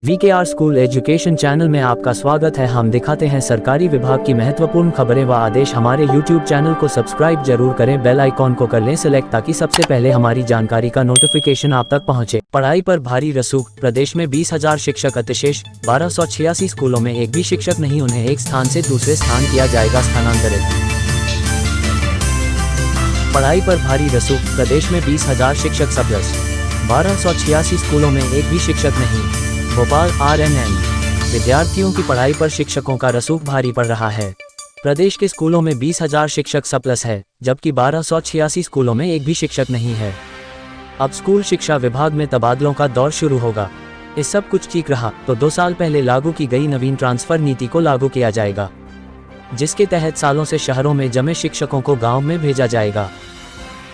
VKR school education channel में आपका स्वागत है। हम दिखाते हैं सरकारी विभाग की महत्वपूर्ण खबरें व आदेश। हमारे YouTube चैनल को सब्सक्राइब जरूर करें, बेल आइकॉन को कर लें सिलेक्ट ताकि सबसे पहले हमारी जानकारी का नोटिफिकेशन आप तक पहुंचे। पढ़ाई पर भारी रसूख। प्रदेश में 20,000 शिक्षक अतिशेष। 1286 स्कूलों में एक भी शिक्षक नहीं, उन्हें एक स्थान से दूसरे स्थान किया जाएगा स्थानांतरित। पढ़ाई पर भारी रसूख। प्रदेश में 20,000 शिक्षक सरप्लस। 1286 स्कूलों में एक भी शिक्षक नहीं। भोपाल RNN। विद्यार्थियों की पढ़ाई पर शिक्षकों का रसूख भारी पड़ रहा है। प्रदेश के स्कूलों में 20,000 शिक्षक सरप्लस है, जबकि 1286 स्कूलों में एक भी शिक्षक नहीं है। अब स्कूल शिक्षा विभाग में तबादलों का दौर शुरू होगा। इस सब कुछ ठीक रहा तो 2 साल पहले लागू की गई नवीन ट्रांसफर नीति को लागू किया जाएगा, जिसके तहत सालों से शहरों में जमे शिक्षकों को गाँव में भेजा जाएगा।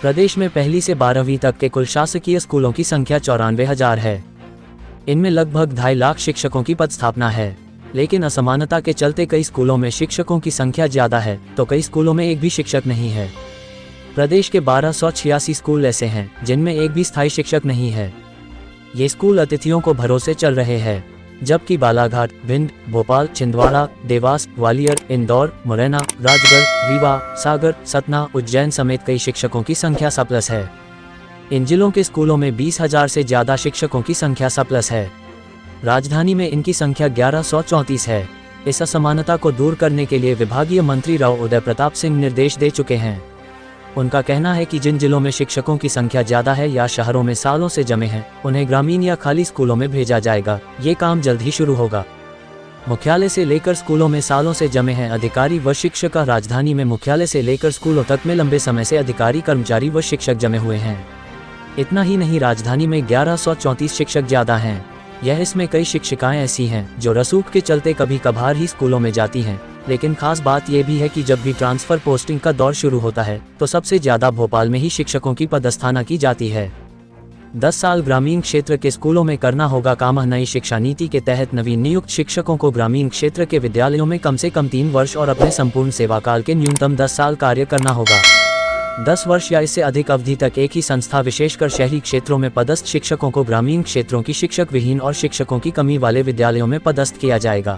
प्रदेश में 1ली से 12वीं तक के कुल शासकीय स्कूलों की संख्या 94,000 है। इनमें लगभग 2.5 लाख शिक्षकों की पदस्थापना है, लेकिन असमानता के चलते कई स्कूलों में शिक्षकों की संख्या ज्यादा है तो कई स्कूलों में एक भी शिक्षक नहीं है। प्रदेश के 1286 स्कूल ऐसे हैं जिनमें एक भी स्थायी शिक्षक नहीं है। ये स्कूल अतिथियों को भरोसे चल रहे हैं, जबकि बालाघाट, भिंड, भोपाल, छिंदवाड़ा, देवास, ग्वालियर, इंदौर, मुरैना, राजगढ़, रीवा, सागर, सतना, उज्जैन समेत कई शिक्षकों की संख्या सरप्लस है। इन जिलों के स्कूलों में 20,000 से ज्यादा शिक्षकों की संख्या सरप्लस है। राजधानी में इनकी संख्या 1134 है। इस असमानता को दूर करने के लिए विभागीय मंत्री राव उदय प्रताप सिंह निर्देश दे चुके हैं। उनका कहना है कि जिन जिलों में शिक्षकों की संख्या ज्यादा है या शहरों में सालों से जमे हैं, उन्हें ग्रामीण या खाली स्कूलों में भेजा जाएगा। ये काम जल्द ही शुरू होगा। मुख्यालय से लेकर स्कूलों में सालों से जमे हैं अधिकारी व शिक्षक। राजधानी में मुख्यालय से लेकर स्कूलों तक में लंबे समय से अधिकारी, कर्मचारी व शिक्षक जमे हुए हैं। इतना ही नहीं, राजधानी में 1134 शिक्षक ज्यादा हैं। इसमें कई शिक्षिकाएं ऐसी हैं जो रसूख के चलते कभी कभार ही स्कूलों में जाती हैं। लेकिन खास बात यह भी है कि जब भी ट्रांसफर पोस्टिंग का दौर शुरू होता है तो सबसे ज्यादा भोपाल में ही शिक्षकों की पदस्थापना की जाती है। 10 साल ग्रामीण क्षेत्र के स्कूलों में करना होगा काम। नई शिक्षा नीति के तहत नवीन नियुक्त शिक्षकों को ग्रामीण क्षेत्र के विद्यालयों में कम से कम 3 वर्ष और अपने संपूर्ण सेवाकाल के न्यूनतम 10 साल कार्य करना होगा। 10 वर्ष या इससे अधिक अवधि तक एक ही संस्था, विशेषकर शहरी क्षेत्रों में पदस्थ शिक्षकों को ग्रामीण क्षेत्रों की शिक्षक विहीन और शिक्षकों की कमी वाले विद्यालयों में पदस्थ किया जाएगा।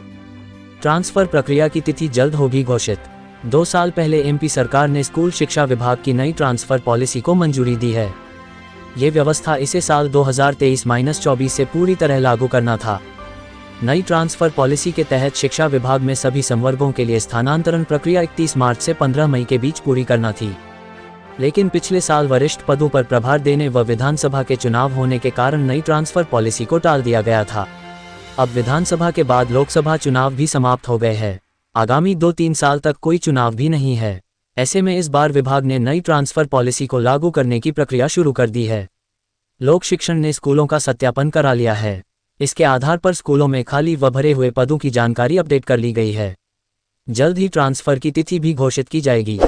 ट्रांसफर प्रक्रिया की तिथि जल्द होगी घोषित। 2 साल पहले MP सरकार ने स्कूल शिक्षा विभाग की नई ट्रांसफर पॉलिसी को मंजूरी दी है। ये व्यवस्था इसे साल 2023-24 से पूरी तरह लागू करना था। नई ट्रांसफर पॉलिसी के तहत शिक्षा विभाग में सभी संवर्गों के लिए स्थानांतरण प्रक्रिया 31 मार्च से 15 मई के बीच पूरी करना थी, लेकिन पिछले साल वरिष्ठ पदों पर प्रभार देने व विधानसभा के चुनाव होने के कारण नई ट्रांसफर पॉलिसी को टाल दिया गया था। अब विधानसभा के बाद लोकसभा चुनाव भी समाप्त हो गए हैं। आगामी 2-3 साल तक कोई चुनाव भी नहीं है। ऐसे में इस बार विभाग ने नई ट्रांसफर पॉलिसी को लागू करने की प्रक्रिया शुरू कर दी है। लोक शिक्षण ने स्कूलों का सत्यापन करा लिया है। इसके आधार पर स्कूलों में खाली व भरे हुए पदों की जानकारी अपडेट कर ली गई है। जल्द ही ट्रांसफर की तिथि भी घोषित की जाएगी।